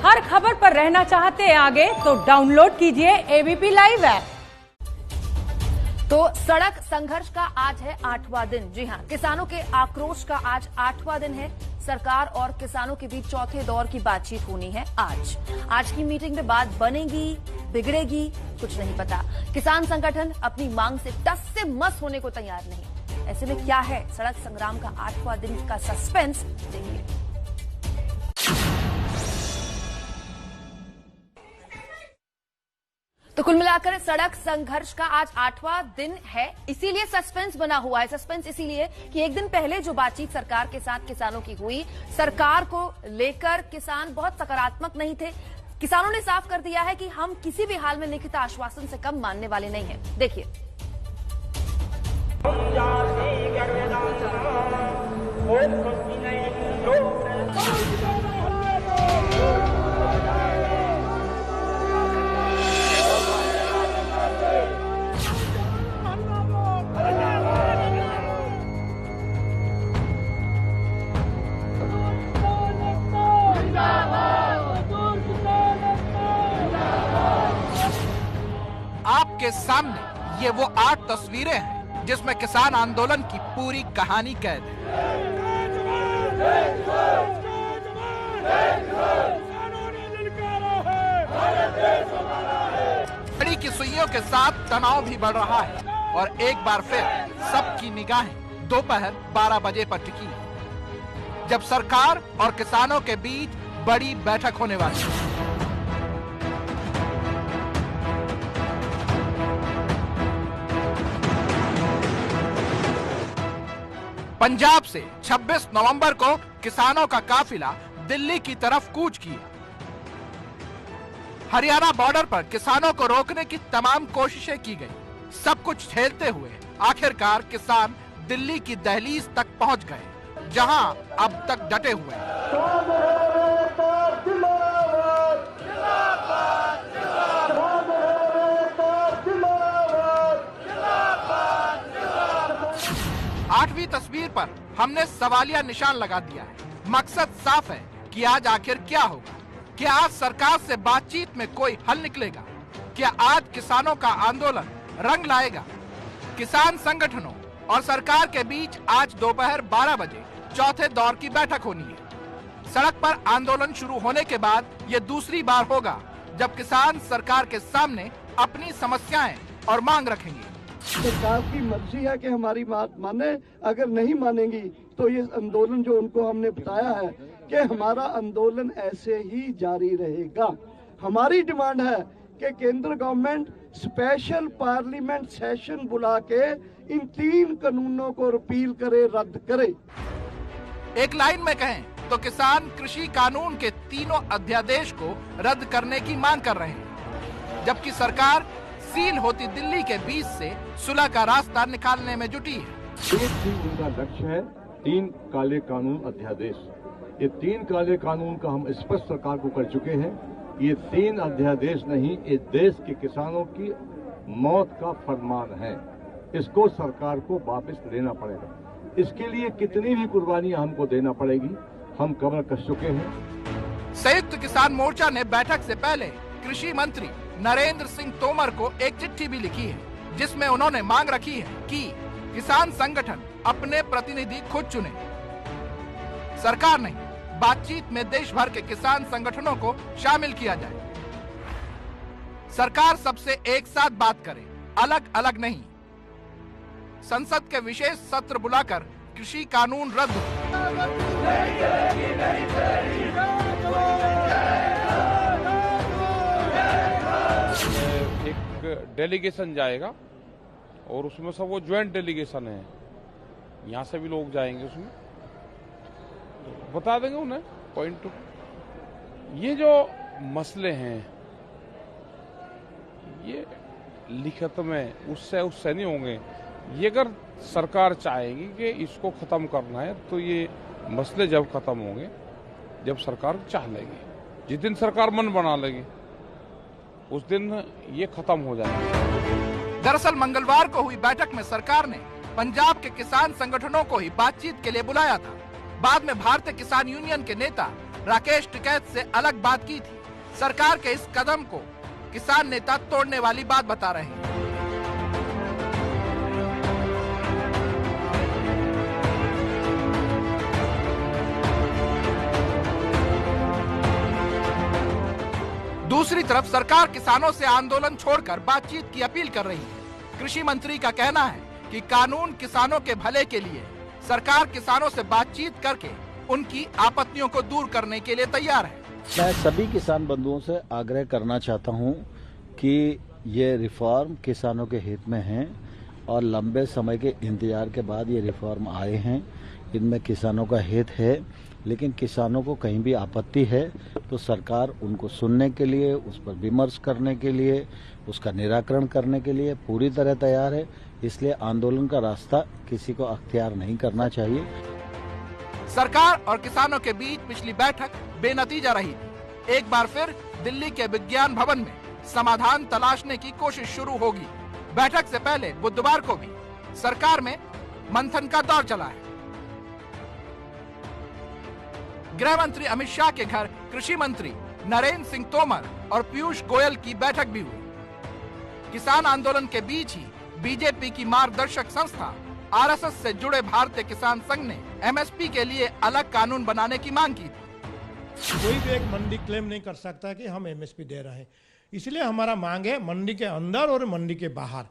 हर खबर पर रहना चाहते हैं आगे तो डाउनलोड कीजिए एबीपी लाइव ऐप। तो सड़क संघर्ष का आज है 8वां दिन। जी हां, किसानों के आक्रोश का आज 8वां दिन है। सरकार और किसानों के बीच चौथे दौर की बातचीत होनी है आज की मीटिंग में बात बनेगी, बिगड़ेगी, कुछ नहीं पता। किसान संगठन अपनी मांग से टस से मस होने को तैयार नहीं। ऐसे में क्या है सड़क संग्राम का 8वां दिन का सस्पेंस, देखिए। तो कुल मिलाकर सड़क संघर्ष का आज 8वां दिन है, इसीलिए सस्पेंस बना हुआ है। सस्पेंस इसीलिए कि एक दिन पहले जो बातचीत सरकार के साथ किसानों की हुई, सरकार को लेकर किसान बहुत सकारात्मक नहीं थे। किसानों ने साफ कर दिया है कि हम किसी भी हाल में लिखित आश्वासन से कम मानने वाले नहीं हैं। देखिए। आपके सामने ये वो 8 तस्वीरें हैं जिसमें किसान आंदोलन की पूरी कहानी कैद है। घड़ी की सुइयों के साथ तनाव भी बढ़ रहा है और एक बार फिर सबकी निगाहें दोपहर 12 बजे पर टिकी है, जब सरकार और किसानों के बीच बड़ी बैठक होने वाली है। पंजाब से 26 नवंबर को किसानों का काफिला दिल्ली की तरफ कूच किया। हरियाणा बॉर्डर पर किसानों को रोकने की तमाम कोशिशें की गई। सब कुछ झेलते हुए आखिरकार किसान दिल्ली की दहलीज तक पहुंच गए, जहां अब तक डटे हुए हैं। 8वीं तस्वीर पर हमने सवालिया निशान लगा दिया है। मकसद साफ है कि आज आखिर क्या होगा। क्या आज सरकार से बातचीत में कोई हल निकलेगा? क्या आज किसानों का आंदोलन रंग लाएगा? किसान संगठनों और सरकार के बीच आज दोपहर 12 बजे चौथे दौर की बैठक होनी है। सड़क पर आंदोलन शुरू होने के बाद ये दूसरी बार होगा जब किसान सरकार के सामने अपनी समस्याएं और मांग रखेंगे। सरकार की मर्जी है कि हमारी बात माने, अगर नहीं मानेंगी तो ये आंदोलन जो उनको हमने बताया है कि हमारा आंदोलन ऐसे ही जारी रहेगा। हमारी डिमांड है कि केंद्र गवर्नमेंट स्पेशल पार्लियामेंट सेशन बुला के इन 3 कानूनों को रिपील करे, रद्द करे। एक लाइन में कहें तो किसान कृषि कानून के तीनों अध्यादेश को रद्द करने की मांग कर रहे हैं, जबकि सरकार सील होती दिल्ली के बीच से सुलह का रास्ता निकालने में जुटी है। एक ही उनका लक्ष्य है 3 काले कानून अध्यादेश। ये 3 काले कानून का हम स्पष्ट सरकार को कर चुके हैं। ये 3 अध्यादेश नहीं, ये देश के किसानों की मौत का फरमान है। इसको सरकार को वापस लेना पड़ेगा। इसके लिए कितनी भी कुर्बानियां हमको देना पड़ेगी, हम कमर कस चुके हैं। संयुक्त किसान मोर्चा ने बैठक से पहले कृषि मंत्री नरेंद्र सिंह तोमर को एक चिट्ठी भी लिखी है, जिसमें उन्होंने मांग रखी है कि किसान संगठन अपने प्रतिनिधि खुद चुने। सरकार नहीं, बातचीत में देश भर के किसान संगठनों को शामिल किया जाए। सरकार सबसे एक साथ बात करे, अलग अलग नहीं। संसद के विशेष सत्र बुलाकर कृषि कानून रद्द हो। एक डेलीगेशन जाएगा और उसमें सब वो ज्वाइंट डेलीगेशन है, यहाँ से भी लोग जाएंगे, उसमें बता देंगे उन्हें पॉइंट टू। ये जो मसले हैं ये लिखत में उससे नहीं होंगे। ये अगर सरकार चाहेगी कि इसको खत्म करना है तो ये मसले जब खत्म होंगे जब सरकार चाह लेगी। जिस दिन सरकार मन बना लेगी उस दिन ये खत्म हो जाएगा। दरअसल मंगलवार को हुई बैठक में सरकार ने पंजाब के किसान संगठनों को ही बातचीत के लिए बुलाया था। बाद में भारतीय किसान यूनियन के नेता राकेश टिकैत से अलग बात की थी। सरकार के इस कदम को किसान नेता तोड़ने वाली बात बता रहे हैं। दूसरी तरफ सरकार किसानों से आंदोलन छोड़कर बातचीत की अपील कर रही है। कृषि मंत्री का कहना है कि कानून किसानों के भले के लिए, सरकार किसानों से बातचीत करके उनकी आपत्तियों को दूर करने के लिए तैयार है। मैं सभी किसान बंधुओं से आग्रह करना चाहता हूं कि ये रिफॉर्म किसानों के हित में है और लंबे समय के इंतजार के बाद ये रिफॉर्म आए हैं। इनमें किसानों का हित है, लेकिन किसानों को कहीं भी आपत्ति है तो सरकार उनको सुनने के लिए, उस पर विमर्श करने के लिए, उसका निराकरण करने के लिए पूरी तरह तैयार है। इसलिए आंदोलन का रास्ता किसी को अख्तियार नहीं करना चाहिए। सरकार और किसानों के बीच पिछली बैठक बेनतीजा रही थी। एक बार फिर दिल्ली के विज्ञान भवन में समाधान तलाशने की कोशिश शुरू होगी। बैठक से पहले बुधवार को भी सरकार में मंथन का दौर चला है। गृह मंत्री अमित शाह के घर कृषि मंत्री नरेंद्र सिंह तोमर और पीयूष गोयल की बैठक भी हुई। किसान आंदोलन के बीच ही बीजेपी की मार्गदर्शक संस्था आरएसएस से जुड़े भारतीय किसान संघ ने एमएसपी के लिए अलग कानून बनाने की मांग की थी। कोई भी एक मंडी क्लेम नहीं कर सकता कि हम एमएसपी दे रहे हैं। इसलिए हमारा मांग है मंडी के अंदर और मंडी के बाहर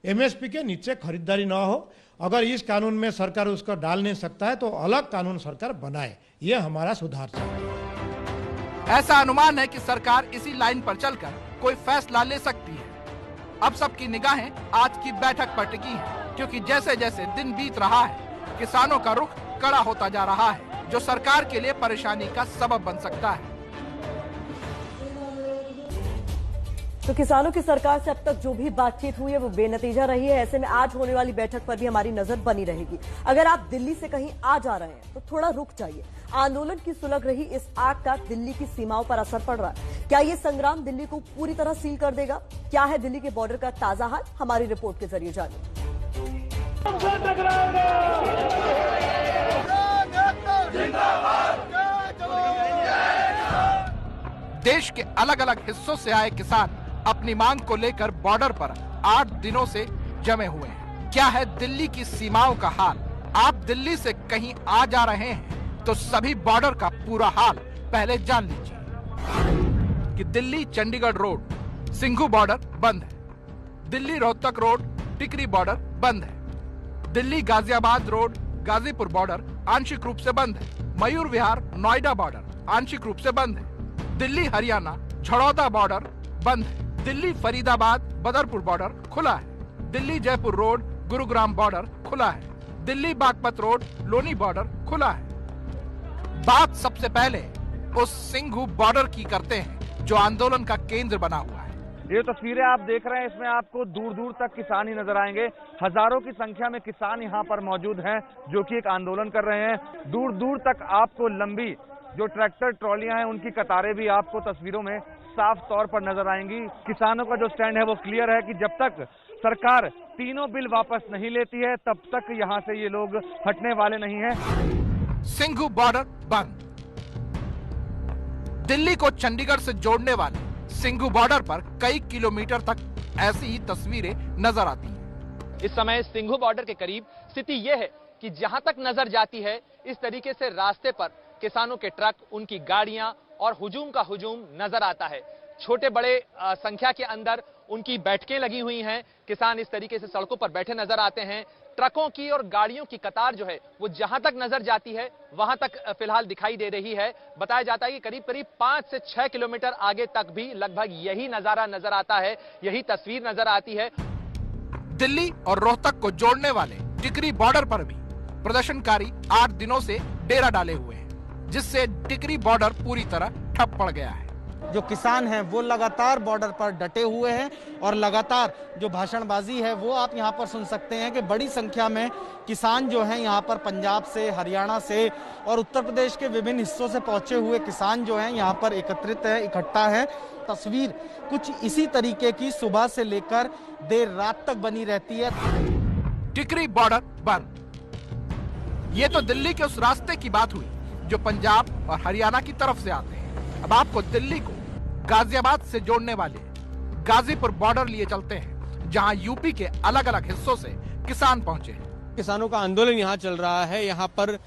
एमएसपी के नीचे खरीदारी न हो। अगर इस कानून में सरकार उसको डाल नहीं सकता है तो अलग कानून सरकार बनाए। ये हमारा सुधार चाहिए। ऐसा अनुमान है कि सरकार इसी लाइन पर चलकर कोई फैसला ले सकती है। अब सबकी निगाहें आज की बैठक पर टिकी हैं, क्योंकि जैसे जैसे दिन बीत रहा है किसानों का रुख कड़ा होता जा रहा है, जो सरकार के लिए परेशानी का सबब बन सकता है। तो किसानों की सरकार से अब तक जो भी बातचीत हुई है वो बेनतीजा रही है। ऐसे में आज होने वाली बैठक पर भी हमारी नजर बनी रहेगी। अगर आप दिल्ली से कहीं आ जा रहे हैं तो थोड़ा रुक जाइए। आंदोलन की सुलग रही इस आग का दिल्ली की सीमाओं पर असर पड़ रहा है। क्या ये संग्राम दिल्ली को पूरी तरह सील कर देगा? क्या है दिल्ली के बॉर्डर का ताजा हाल? हमारी रिपोर्ट के जरिए जानिए। देश के अलग अलग हिस्सों से आए किसान अपनी मांग को लेकर बॉर्डर पर 8 दिनों से जमे हुए हैं। क्या है दिल्ली की सीमाओं का हाल? आप दिल्ली से कहीं आ जा रहे हैं तो सभी बॉर्डर का पूरा हाल पहले जान लीजिए कि दिल्ली चंडीगढ़ रोड सिंघू बॉर्डर बंद है, दिल्ली रोहतक रोड टिकरी बॉर्डर बंद है, दिल्ली गाजियाबाद रोड गाजीपुर बॉर्डर आंशिक रूप से बंद है, मयूर विहार नोएडा बॉर्डर आंशिक रूप से बंद है, दिल्ली हरियाणा झड़ौदा बॉर्डर बंद है, दिल्ली फरीदाबाद बदरपुर बॉर्डर खुला है, दिल्ली जयपुर रोड गुरुग्राम बॉर्डर खुला है, दिल्ली बागपत रोड लोनी बॉर्डर खुला है। बात सबसे पहले उस सिंघू बॉर्डर की करते हैं जो आंदोलन का केंद्र बना हुआ है। ये तस्वीरें आप देख रहे हैं, इसमें आपको दूर दूर तक किसान ही नजर आएंगे। हजारों की संख्या में किसान यहाँ पर मौजूद हैं जो कि एक आंदोलन कर रहे हैं। दूर दूर तक आपको लंबी जो ट्रैक्टर ट्रॉलियां हैं उनकी कतारें भी आपको तस्वीरों में साफ तौर पर नजर आएंगी। किसानों का जो स्टैंड है वो क्लियर है कि जब तक सरकार तीनों बिल वापस नहीं लेती है तब तक यहाँ से ये लोग हटने वाले नहीं हैं। सिंघू बॉर्डर बंद। दिल्ली को चंडीगढ़ से जोड़ने वाले सिंघू बॉर्डर पर कई किलोमीटर तक ऐसी ही तस्वीरें नजर आती हैं। इस समय सिंघू बॉर्डर के करीब स्थिति यह है कि जहां तक नजर जाती है इस तरीके से रास्ते पर किसानों के ट्रक, उनकी गाड़ियां और हुजूम का हुजूम नजर आता है। छोटे बड़े संख्या के अंदर उनकी बैठकें लगी हुई हैं। किसान इस तरीके से सड़कों पर बैठे नजर आते हैं। ट्रकों की और गाड़ियों की कतार जो है वो जहां तक नजर जाती है वहां तक फिलहाल दिखाई दे रही है। बताया जाता है कि करीब करीब 5 से 6 किलोमीटर आगे तक भी लगभग यही नजारा नजर आता है, यही तस्वीर नजर आती है। दिल्ली और रोहतक को जोड़ने वाले टिकरी बॉर्डर पर भी प्रदर्शनकारी 8 दिनों से डेरा डाले हुए हैं, जिससे टिकरी बॉर्डर पूरी तरह ठप पड़ गया है। जो किसान हैं वो लगातार बॉर्डर पर डटे हुए हैं और लगातार जो भाषणबाजी है वो आप यहाँ पर सुन सकते हैं कि बड़ी संख्या में किसान जो हैं यहाँ पर पंजाब से, हरियाणा से और उत्तर प्रदेश के विभिन्न हिस्सों से पहुंचे हुए किसान जो हैं यहाँ पर एकत्रित है, इकट्ठा है। तस्वीर कुछ इसी तरीके की सुबह से लेकर देर रात तक बनी रहती है। टिकरी बॉर्डर बंद। ये तो दिल्ली के उस रास्ते की बात हुई जो पंजाब और हरियाणा की तरफ से आते हैं। अब आपको दिल्ली को गाजियाबाद से जोड़ने वाले गाजीपुर बॉर्डर लिए चलते हैं, जहां यूपी के अलग अलग हिस्सों से किसान पहुंचे हैं। किसानों का आंदोलन यहाँ चल रहा है। यहाँ पर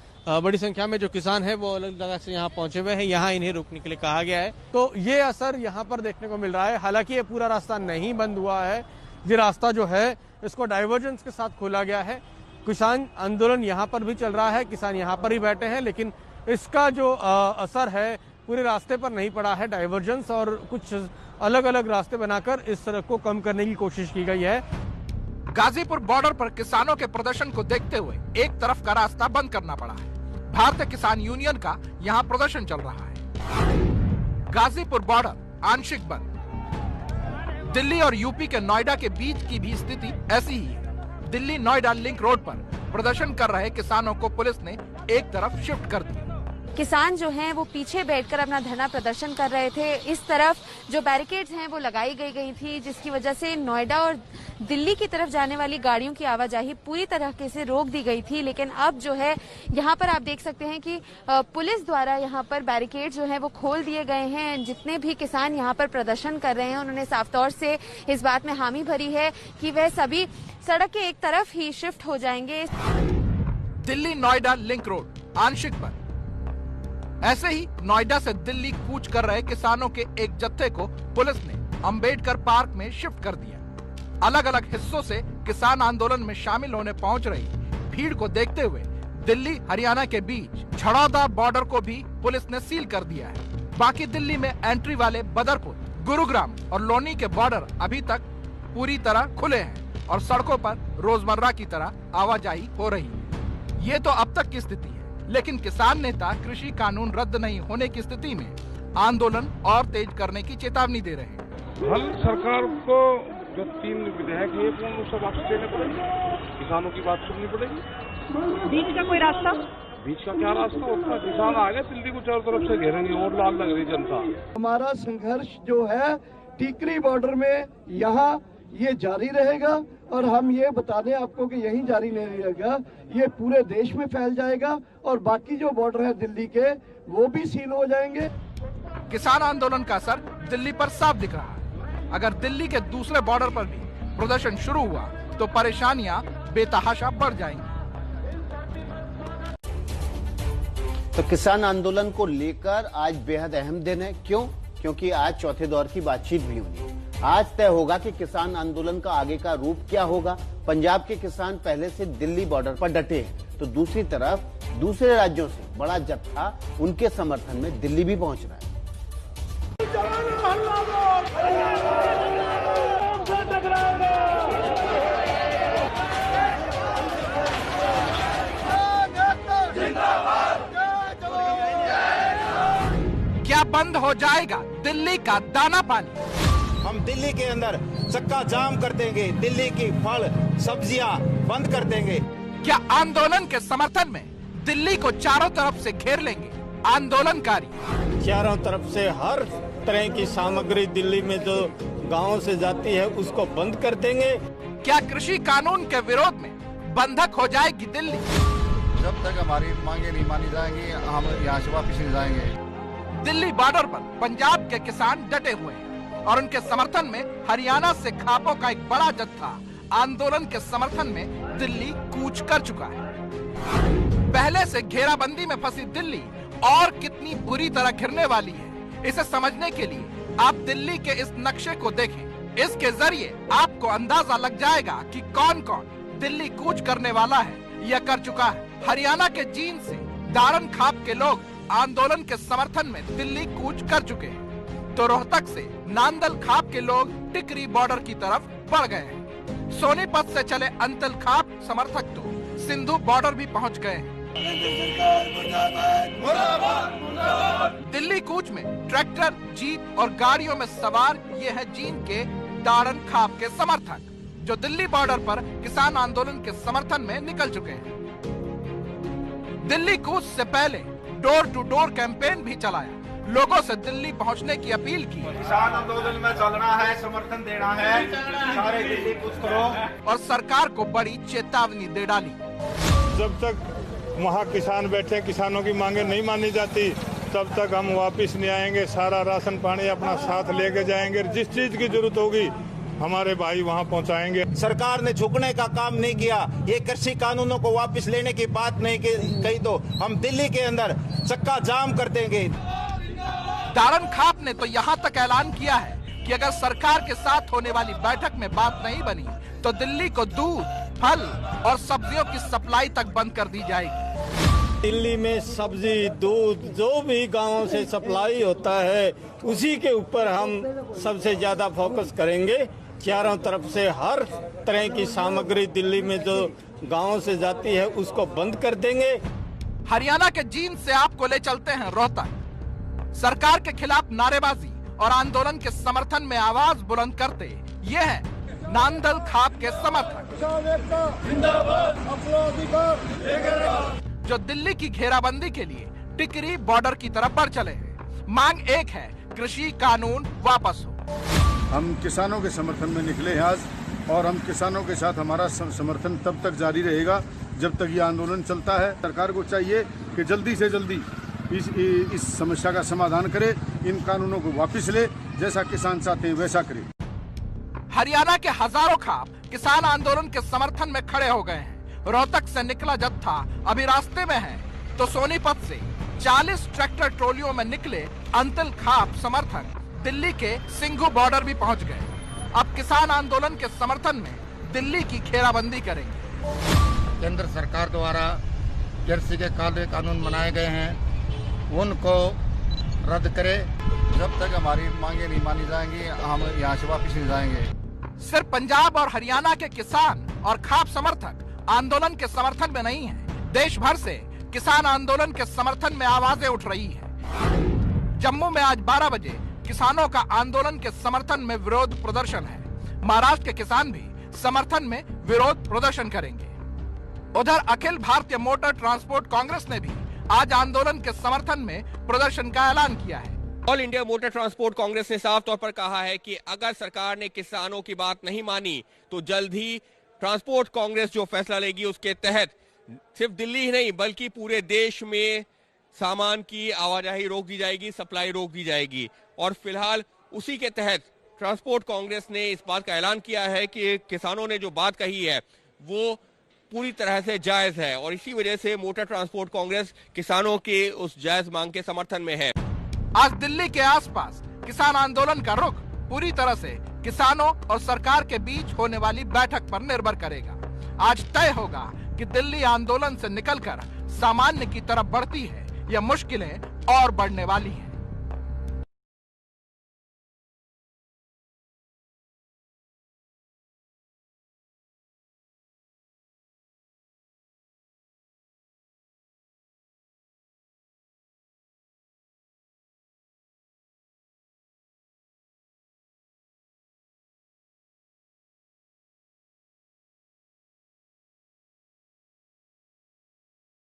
बड़ी संख्या में जो किसान हैं वो अलग जगह से यहाँ पहुंचे हुए हैं। यहाँ इन्हें रोकने के लिए कहा गया है, तो ये असर यहाँ पर देखने को मिल रहा है। हालांकि ये पूरा रास्ता नहीं बंद हुआ है, ये रास्ता जो है इसको डाइवर्जेंस के साथ खोला गया है। किसान आंदोलन यहाँ पर भी चल रहा है, किसान यहाँ पर ही बैठे हैं, लेकिन इसका जो असर है पूरे रास्ते पर नहीं पड़ा है। डाइवर्जेंस और कुछ अलग अलग रास्ते बनाकर इस सड़क को कम करने की कोशिश की गई है। गाजीपुर बॉर्डर पर किसानों के प्रदर्शन को देखते हुए एक तरफ का रास्ता बंद करना पड़ा है। भारतीय किसान यूनियन का यहाँ प्रदर्शन चल रहा है। गाजीपुर बॉर्डर आंशिक बंद। दिल्ली और यूपी के नोएडा के बीच की भी स्थिति ऐसी ही है। दिल्ली नोएडा लिंक रोड पर प्रदर्शन कर रहे किसानों को पुलिस ने एक तरफ शिफ्ट कर दिया। किसान जो हैं वो पीछे बैठकर अपना धरना प्रदर्शन कर रहे थे। इस तरफ जो बैरिकेड्स हैं वो लगाई गई थी, जिसकी वजह से नोएडा और दिल्ली की तरफ जाने वाली गाड़ियों की आवाजाही पूरी तरीके से रोक दी गई थी। लेकिन अब जो है यहाँ पर आप देख सकते हैं कि पुलिस द्वारा यहाँ पर बैरिकेड जो है वो खोल दिए गए हैं। जितने भी किसान यहाँ पर प्रदर्शन कर रहे हैं उन्होंने साफ तौर से इस बात में हामी भरी है कि वह सभी सड़क के एक तरफ ही शिफ्ट हो जाएंगे। दिल्ली नोएडा लिंक रोड आंशिक बंद। ऐसे ही नोएडा से दिल्ली कूच कर रहे किसानों के एक जत्थे को पुलिस ने अंबेडकर पार्क में शिफ्ट कर दिया। अलग अलग हिस्सों से किसान आंदोलन में शामिल होने पहुंच रही भीड़ को देखते हुए दिल्ली हरियाणा के बीच झड़ौदा बॉर्डर को भी पुलिस ने सील कर दिया है। बाकी दिल्ली में एंट्री वाले बदरपुर, गुरुग्राम और लोनी के बॉर्डर अभी तक पूरी तरह खुले हैं और सड़कों पर रोजमर्रा की तरह आवाजाही हो रही है। ये तो अब तक की स्थिति है, लेकिन किसान नेता कृषि कानून रद्द नहीं होने की स्थिति में आंदोलन और तेज करने की चेतावनी दे रहे हैं। हल सरकार को जो 3 विधेयक है वो सब वापस लेने पड़ेंगे, किसानों की बात सुननी पड़ेगी। बीच का कोई रास्ता? बीच का क्या रास्ता होता? किसान आगे दिल्ली को चारों तरफ से घेरेंगे और लाल लग रही जनता। हमारा संघर्ष जो है टीकरी बॉर्डर में यहाँ ये जारी रहेगा और हम ये बता दें आपको कि यही जारी नहीं रहेगा, ये पूरे देश में फैल जाएगा और बाकी जो बॉर्डर है दिल्ली के वो भी सील हो जाएंगे। किसान आंदोलन का असर दिल्ली पर साफ दिख रहा है। अगर दिल्ली के दूसरे बॉर्डर पर भी प्रदर्शन शुरू हुआ तो परेशानियां बेतहाशा बढ़ जाएंगी। तो किसान आंदोलन को लेकर आज बेहद अहम दिन है। क्यों? क्योंकि आज चौथे दौर की बातचीत भी होनी है। आज तय होगा कि किसान आंदोलन का आगे का रूप क्या होगा। पंजाब के किसान पहले से दिल्ली बॉर्डर पर डटे हैं, तो दूसरी तरफ दूसरे राज्यों से बड़ा जत्था उनके समर्थन में दिल्ली भी पहुंच रहा है। क्या बंद हो जाएगा दिल्ली का दाना पानी? हम दिल्ली के अंदर चक्का जाम कर देंगे, दिल्ली की फल सब्जियां बंद कर देंगे। क्या आंदोलन के समर्थन में दिल्ली को चारों तरफ से घेर लेंगे आंदोलनकारी? चारों तरफ से हर तरह की सामग्री दिल्ली में जो गांवों से जाती है उसको बंद कर देंगे। क्या कृषि कानून के विरोध में बंधक हो जाएगी दिल्ली? जब तक हमारी मांगे नहीं मानी जाएंगी हम यहाँ से वापस नहीं जाएंगे। दिल्ली बॉर्डर पर पंजाब के किसान डटे हुए हैं और उनके समर्थन में हरियाणा से खापों का एक बड़ा जत्था आंदोलन के समर्थन में दिल्ली कूच कर चुका है। पहले से घेराबंदी में फंसी दिल्ली और कितनी बुरी तरह घिरने वाली है, इसे समझने के लिए आप दिल्ली के इस नक्शे को देखें। इसके जरिए आपको अंदाजा लग जाएगा कि कौन कौन दिल्ली कूच करने वाला है या कर चुका है। हरियाणा के जींद से दारन खाप के लोग आंदोलन के समर्थन में दिल्ली कूच कर चुके हैं, तो रोहतक से नांदल खाप के लोग टिकरी बॉर्डर की तरफ बढ़ गए हैं। सोनीपत से चले अंतल खाप समर्थक तो सिंधु बॉर्डर भी पहुंच गए हैं। दिल्ली कूच में ट्रैक्टर, जीप और गाड़ियों में सवार ये है जींद के दारन खाप के समर्थक, जो दिल्ली बॉर्डर पर किसान आंदोलन के समर्थन में निकल चुके हैं। दिल्ली कूच से पहले डोर टू डोर कैंपेन भी चलाया, लोगों से दिल्ली पहुंचने की अपील की। किसान आंदोलन में चलना है, समर्थन देना है, सारे दिल्ली कूच करो। और सरकार को बड़ी चेतावनी दे डाली। जब तक वहाँ किसान बैठे, किसानों की मांगे नहीं मानी जाती, तब तक हम वापस नहीं आएंगे। सारा राशन पानी अपना साथ लेके जाएंगे। जिस चीज की जरूरत होगी हमारे भाई वहाँ पहुँचाएंगे। सरकार ने झुकने का काम नहीं किया। ये कृषि कानूनों को वापस लेने की बात नहीं कही तो हम दिल्ली के अंदर चक्का जाम कर देंगे। दारन खाप ने तो यहाँ तक ऐलान किया है कि अगर सरकार के साथ होने वाली बैठक में बात नहीं बनी तो दिल्ली को दूध, फल और सब्जियों की सप्लाई तक बंद कर दी जाएगी। दिल्ली में सब्जी, दूध जो भी गांवों से सप्लाई होता है उसी के ऊपर हम सबसे ज्यादा फोकस करेंगे। चारों तरफ से हर तरह की सामग्री दिल्ली में जो गांवों से जाती है उसको बंद कर देंगे। हरियाणा के जींद से आपको ले चलते हैं रोहतक। सरकार के खिलाफ नारेबाजी और आंदोलन के समर्थन में आवाज बुलंद करते ये है नांदल खाप के समर्थक, जो दिल्ली की घेराबंदी के लिए टिकरी बॉर्डर की तरफ बढ़ चले हैं। मांग एक है, कृषि कानून वापस हो। हम किसानों के समर्थन में निकले हैं आज, और हम किसानों के साथ हमारा समर्थन तब तक जारी रहेगा जब तक ये आंदोलन चलता है। सरकार को चाहिए कि जल्दी से जल्दी इस समस्या का समाधान करे, इन कानूनों को वापस ले, जैसा किसान चाहते हैं वैसा करे। हरियाणा के हजारों खाप किसान आंदोलन के समर्थन में खड़े हो गए हैं। रोहतक से निकला जत्था अभी रास्ते में है तो सोनीपत से 40 ट्रैक्टर ट्रॉलियों में निकले अंतिल खाप समर्थक दिल्ली के सिंघू बॉर्डर भी पहुंच गए। अब किसान आंदोलन के समर्थन में दिल्ली की घेराबंदी करेंगे। केंद्र सरकार द्वारा कृषि के काले कानून बनाए गए हैं, उनको रद्द करे। जब तक हमारी मांगे नहीं मानी जाएंगी हम यहाँ से वापस नहीं जाएंगे। सिर्फ पंजाब और हरियाणा के किसान और खाप समर्थक आंदोलन के समर्थन में नहीं है, देश भर से किसान आंदोलन के समर्थन में आवाजें उठ रही है। जम्मू में आज 12 बजे किसानों का आंदोलन के समर्थन में विरोध प्रदर्शन है। महाराष्ट्र के किसान भी समर्थन में विरोध प्रदर्शन करेंगे। उधर अखिल भारतीय मोटर ट्रांसपोर्ट कांग्रेस ने भी आज आंदोलन के समर्थन में प्रदर्शन का ऐलान किया है। All India motor transport Congress ने साफ तौर पर कहा है कि अगर सरकार ने किसानों की बात नहीं मानी तो जल्द ही ट्रांसपोर्ट कांग्रेस जो फैसला लेगी उसके तहत सिर्फ दिल्ली ही नहीं बल्कि पूरे देश में सामान की आवाजाही रोक दी जाएगी, सप्लाई रोक दी जाएगी। और फिलहाल उसी के तहत ट्रांसपोर्ट कांग्रेस ने इस बात का ऐलान किया है कि किसानों ने जो बात कही है वो पूरी तरह से जायज है, और इसी वजह से मोटर ट्रांसपोर्ट कांग्रेस किसानों के उस जायज मांग के समर्थन में है। आज दिल्ली के आसपास किसान आंदोलन का रुख पूरी तरह से किसानों और सरकार के बीच होने वाली बैठक पर निर्भर करेगा। आज तय होगा कि दिल्ली आंदोलन से निकलकर सामान्य की तरफ बढ़ती है या मुश्किलें और बढ़ने वाली हैं।